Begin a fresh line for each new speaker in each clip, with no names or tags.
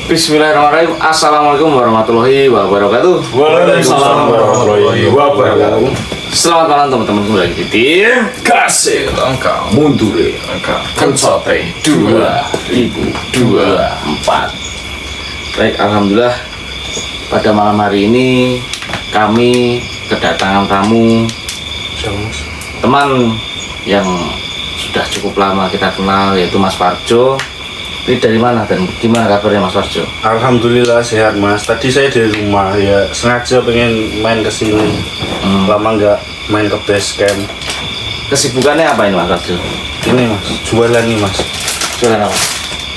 Bismillahirrahmanirrahim. Assalamualaikum warahmatullahi wabarakatuh.
Waalaikumsalam warahmatullahi wabarakatuh.
Selamat malam teman-teman, kembali lagi di
Kasih angka mundur angka
Kencote 2024. Baik, alhamdulillah pada malam hari ini kami kedatangan tamu teman yang sudah cukup lama kita kenal, yaitu Mas Parjo. Ini dari mana dan gimana kabarnya Mas Parjo?
Alhamdulillah sehat Mas. Tadi saya dari rumah ya, sengaja pengen main ke sini. Lama nggak main ke base camp.
Kesibukannya apa ini Mas Parjo?
Ini Mas, jualan nih Mas.
Jualan apa?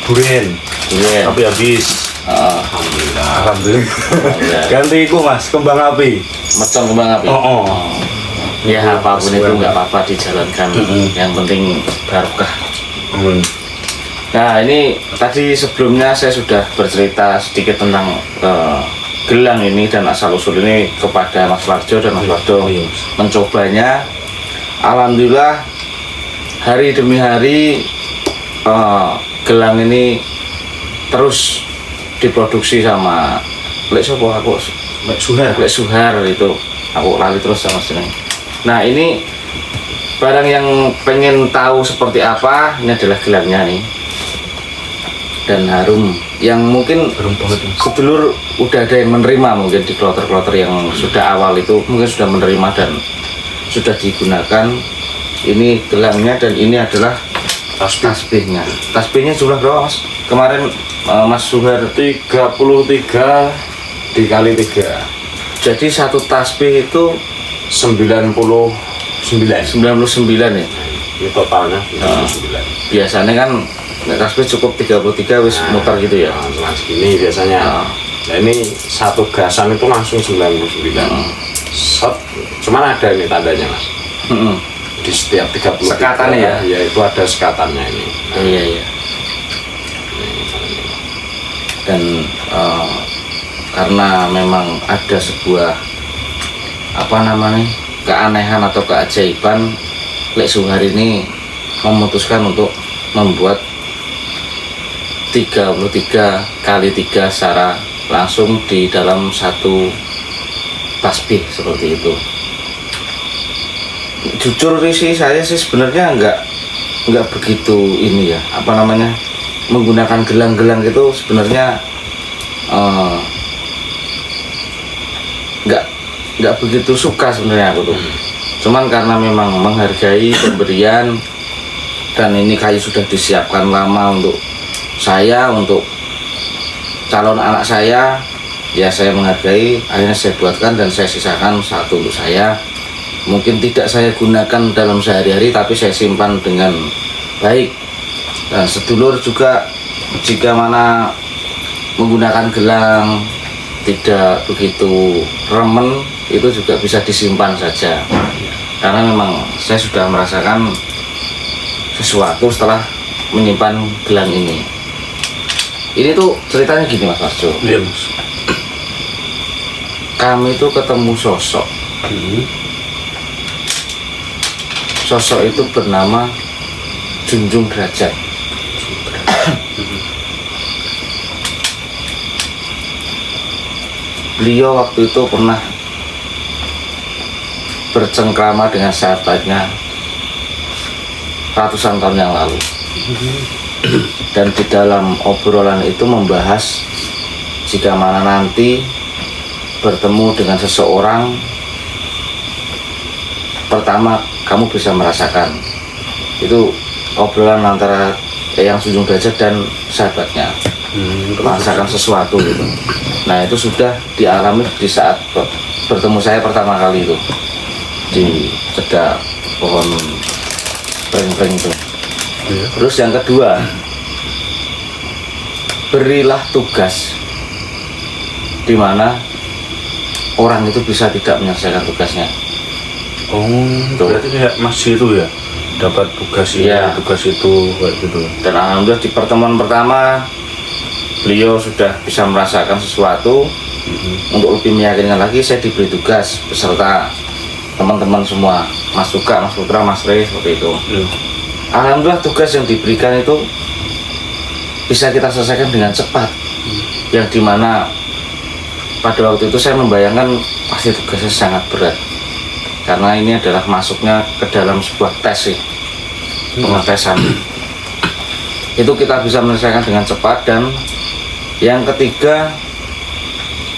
Durian.
Durian.
Tapi habis.
Alhamdulillah.
Alhamdulillah.
Alhamdulillah.
Ganti iku Mas, kembang api.
Mercon kembang api.
Oh.
Ya apapun itu nggak apa-apa dijalankan. Yang penting barokah. Nah ini tadi sebelumnya saya sudah bercerita sedikit tentang gelang ini dan asal usul ini kepada Mas Parjo, dan Mas Parjo mencobanya. Alhamdulillah hari demi hari gelang ini terus diproduksi sama Lek Suhar itu, aku lali terus sama sini. Nah ini barang yang pengen tahu seperti apa, ini adalah gelangnya nih. Dan harum yang mungkin sedulur udah ada yang menerima, mungkin di kloter-kloter yang sudah awal itu mungkin sudah menerima dan sudah digunakan. Ini gelangnya dan ini adalah tasbihnya. Tasbihnya jumlah berapa Mas? Kemarin Mas Suhar
33 dikali 3.
Jadi satu tasbih itu
99
99 ya.
Ini totalnya 99.
Biasanya kan tasbih cukup 33 wis muter gitu ya.
Nah, segini biasanya. Nah ini satu gasan itu langsung 99. Set, cuman ada ini tandanya Mas. Di setiap 33
Sekatannya ya?
Ya itu ada sekatannya ini. Nah,
Iya. Dan karena memang ada sebuah keanehan atau keajaiban, Lek Suhar ini memutuskan untuk membuat 33 kali 3 secara langsung di dalam satu tasbih seperti itu. Jujur sih saya sih sebenarnya nggak begitu ini ya, menggunakan gelang-gelang itu sebenarnya nggak begitu suka sebenarnya aku tuh. Cuman karena memang menghargai pemberian dan ini kayu sudah disiapkan lama untuk saya, untuk calon anak saya, ya saya menghargai, akhirnya saya buatkan dan saya sisakan satu untuk saya. Mungkin tidak saya gunakan dalam sehari-hari, tapi saya simpan dengan baik. Dan sedulur juga jika mana menggunakan gelang tidak begitu remen, itu juga bisa disimpan saja. Karena memang saya sudah merasakan sesuatu setelah menyimpan gelang ini. Ini tuh ceritanya gini Mas Parjo.
Iya Mas.
Kami itu ketemu sosok. Sosok itu bernama Junjung Derajat. Beliau waktu itu pernah bercengkrama dengan sahabatnya ratusan tahun yang lalu. Dan di dalam obrolan itu membahas jika mana nanti bertemu dengan seseorang, pertama kamu bisa merasakan. Itu obrolan antara yang Junjung Derajat dan sahabatnya, merasakan sesuatu gitu. Nah itu sudah dialami di saat bertemu saya pertama kali itu di cedak pohon pring-pring itu. Terus yang kedua, berilah tugas di mana orang itu bisa tidak menyelesaikan tugasnya.
Oh, berarti kayak masih itu ya, dapat tugas ini,
ya,
tugas itu kayak gitu.
Dan alhamdulillah di pertemuan pertama beliau sudah bisa merasakan sesuatu. Untuk lebih meyakinkan lagi, saya diberi tugas beserta teman-teman semua, Mas Suka, Mas Putra, Mas Rey, seperti itu. Alhamdulillah tugas yang diberikan itu bisa kita selesaikan dengan cepat. yang dimana pada waktu itu saya membayangkan pasti tugasnya sangat berat karena ini adalah masuknya ke dalam sebuah tes sih, pengetesan. Itu kita bisa menyelesaikan dengan cepat. Dan yang ketiga,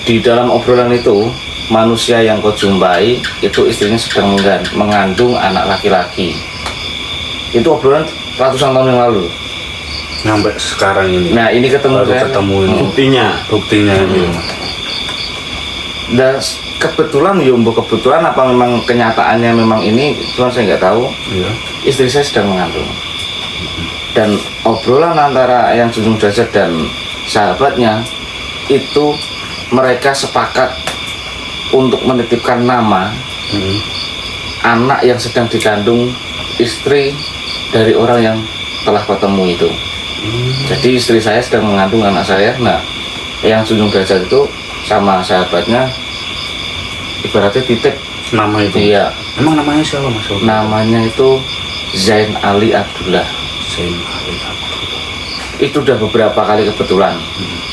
di dalam obrolan itu manusia yang kau jumpai itu istrinya sedang mengandung anak laki-laki. Itu obrolan ratusan tahun yang lalu.
Sampai sekarang ini.
Nah ini ketemu
baru
saya.
ketemu ini. Buktinya ini.
Dan kebetulan kebetulan apa memang kenyataannya memang ini, cuma saya nggak tahu.
Iya.
Istri saya sedang mengandung. Dan obrolan antara yang Junjung Derajat dan sahabatnya itu mereka sepakat untuk menitipkan nama anak yang sedang dikandung istri dari orang yang telah ketemu itu. Jadi istri saya sedang mengandung anak saya. Nah, yang Junjung Derajat itu sama sahabatnya ibaratnya titip
Nama itu.
Iya.
Emang namanya siapa Mas?
Namanya itu Zain Ali Abdullah.
Zain Ali Abdullah.
Itu udah beberapa kali kebetulan.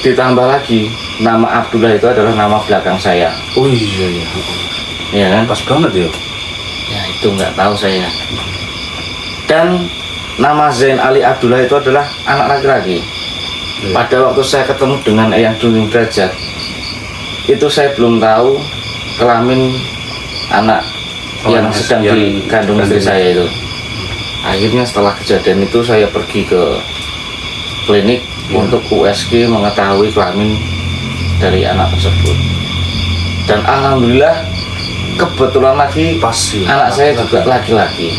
Ditambah lagi nama Abdullah itu adalah nama belakang saya.
Oh iya.
Iya kan?
Pas banget ya.
Ya itu nggak tahu saya. Dan nama Zain Ali Abdullah itu adalah anak laki-laki.
Iya.
Pada waktu saya ketemu dengan Eyang Junjung Derajat, itu saya belum tahu kelamin anak yang sedang dikandung istri saya itu. Akhirnya setelah kejadian itu saya pergi ke klinik untuk USG mengetahui kelamin dari anak tersebut. Dan alhamdulillah kebetulan lagi
Pasti.
anak saya juga laki-laki.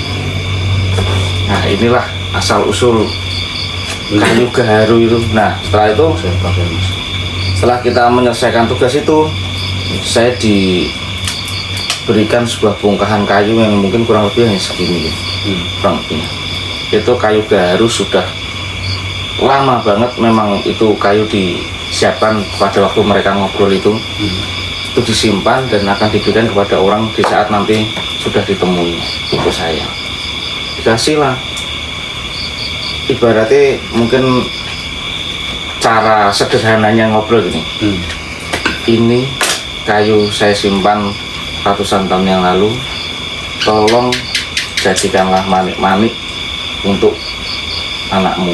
Nah inilah asal usul kayu gaharu itu. Nah setelah itu,
Saya pakai Mas.
setelah kita menyelesaikan tugas itu, saya diberikan sebuah bongkahan kayu yang mungkin kurang lebih hanya segini, kurang lebihnya. Itu kayu gaharu sudah lama banget, memang itu kayu disiapkan pada waktu mereka ngobrol itu. Itu disimpan dan akan diberikan kepada orang di saat nanti sudah ditemui. Itu saya dikasih lah, ibaratnya mungkin cara sederhananya ngobrol gini. Ini kayu saya simpan ratusan tahun yang lalu, tolong jadikanlah manik-manik untuk anakmu.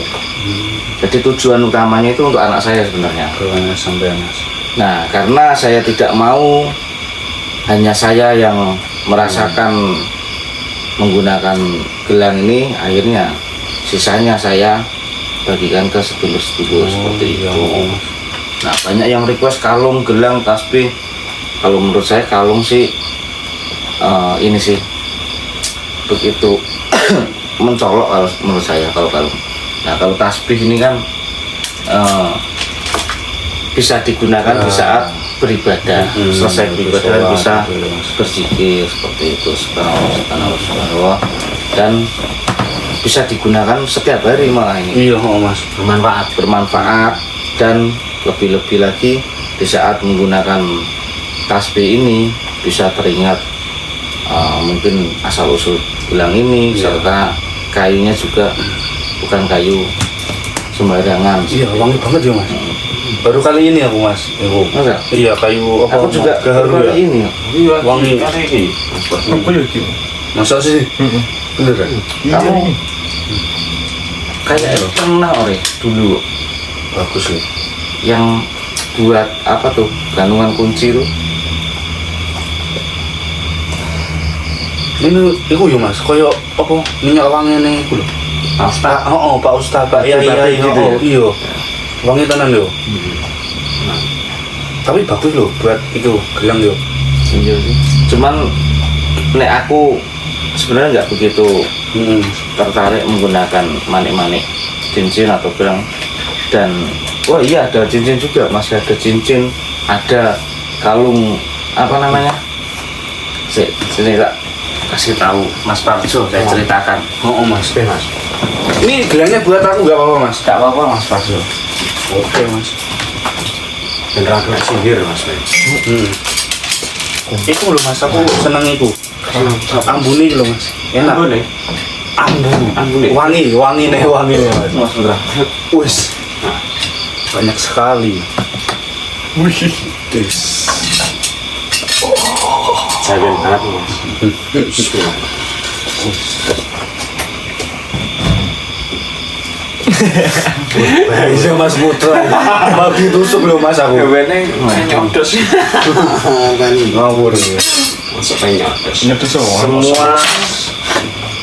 Jadi tujuan utamanya itu untuk anak saya sebenarnya.
Keluarnya sampai Mas.
Nah, karena saya tidak mau hanya saya yang merasakan menggunakan gelang ini, akhirnya sisanya saya bagikan ke sedulur-sedulur seperti
iya,
itu.
Mas.
Nah, banyak yang request kalung, gelang, tasbih. Kalau menurut saya kalung sih ini sih begitu mencolok kalau menurut saya kalau kalung. Nah, kalau tasbih ini kan bisa digunakan di saat beribadah. Selesai beribadah bisa berzikir seperti itu, subhanallah, dan bisa digunakan setiap hari malah ini.
Iya Mas.
Bermanfaat dan lebih-lebih lagi di saat menggunakan tasbih ini bisa teringat mungkin asal usul gelang ini, serta kayunya juga bukan kayu sembarangan.
Iya, wangi banget ya Mas. Baru kali ini aku Mas.
Masa?
Iya, kayu apa?
Aku juga
gaharu ya.
ini.
Iya,
Wangi.
ini.
Masa sih? Beneran?
Kamu kayak pernah dulu
Bagus ya.
yang buat apa tuh gantungan kunci tuh?
Ini iku ya Mas, koyo apa minyak wangi nih iku lho.
Ustaz.
Pak Ustaz, Pak. Iya
gitu ya?
iya. Wangi tenan yo. Tapi bagus loh buat itu gelang yo.
Iya sih. Cuman nek aku sebenarnya nggak begitu tertarik menggunakan manik-manik cincin atau gelang. Dan oh iya, ada cincin juga, masih ada cincin, ada kalung apa namanya? Sini tak kasih tahu Mas Parjo, saya ceritakan.
Oh Mas, Mas. Ini gelangnya buat aku nggak apa-apa Mas?
Gak apa-apa Mas Parjo.
Oke Mas.
Beneran kena sihir Mas.
Itu loh Mas, aku seneng itu. Ambune loh Mas. Enak.
Ambune?
Ambune. Wangi nih Mas.
Mas Putra.
Wis. Banyak sekali.
Jagen banget mas. Bismillah.
Bisa Mas Putra. Mau ditusuk loh Mas aku.
Bener nyodos.
Kan ngawur ya.
Masuk nyodos.
Semua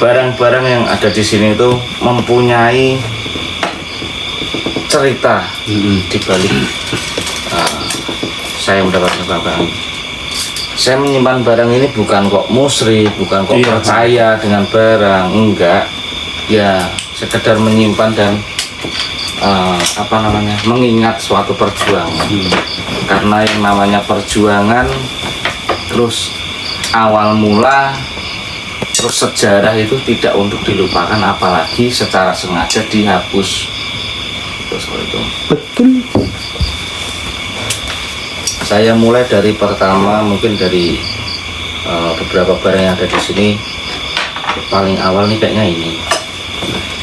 barang-barang yang ada di sini itu mempunyai cerita di balik saya mendapatkan barang. Saya menyimpan barang ini bukan kok musri, bukan kok percaya dengan barang, enggak. Ya sekedar menyimpan dan mengingat suatu perjuangan. Karena yang namanya perjuangan, terus awal mula, terus sejarah itu tidak untuk dilupakan, apalagi secara sengaja dihapus. Terus itu. Betul. Saya mulai dari pertama, mungkin dari beberapa barang yang ada di sini. Paling awal nih kayaknya ini.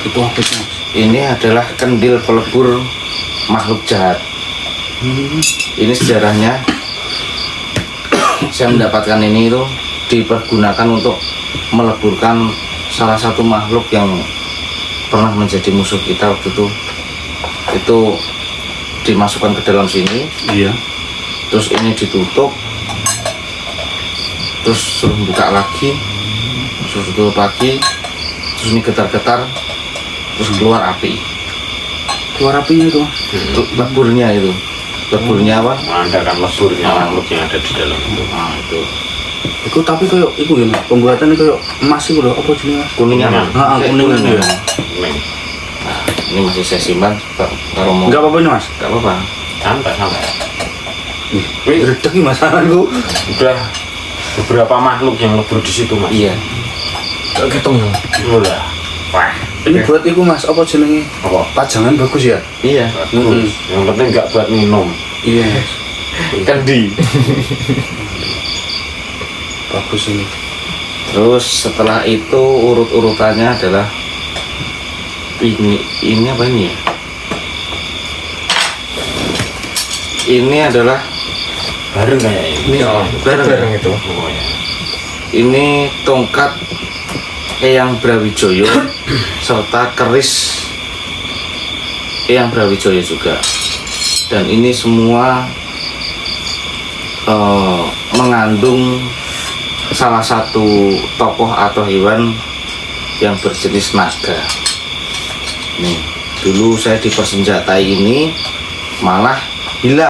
Itu apa sih Mas?
Ini adalah kendil pelebur makhluk jahat. Ini sejarahnya. Saya mendapatkan ini itu dipergunakan untuk meleburkan salah satu makhluk yang pernah menjadi musuh kita waktu itu. Itu dimasukkan ke dalam sini.
Iya.
Terus ini ditutup, terus suruh buka lagi, suruh tutup lagi, terus ini getar-getar, terus keluar api.
Keluar apinya itu.
Leburnya itu, leburnya apa?
Mengandalkan leburnya makhluk yang ada di dalam itu.
Nah itu
Iku tapi kayak iku ya Mas. Pembuatannya kayak emas iku lho, apa jenenge?
kuningan.
Heeh,
Kayak
kuningan ya.
Kuning.
Nah, ini masih saya simpan kalau mau.
Enggak apa-apa nih Mas.
Enggak apa-apa.
Santai.
Wih, redek iki Mas aku.
Udah beberapa makhluk yang lebur di situ mas.
Iya.
Kayak gitu ya.
Udah. Wah.
Ini buat iku Mas, apa jenenge?
Apa?
Pajangan bagus ya?
Iya.
Bagus. Yang penting nggak buat minum.
Iya.
Kendi.
Bagus ini.
Terus setelah itu urut-urutannya adalah ini apa ini ya? Ini adalah
Bareng kayak ini.
bareng
itu. Oh, ya.
ini tongkat Eyang Brawijaya serta keris Eyang Brawijaya juga, dan ini semua mengandung salah satu tokoh atau hewan yang berjenis naga. Nih, dulu saya dipersenjatai ini malah hilang.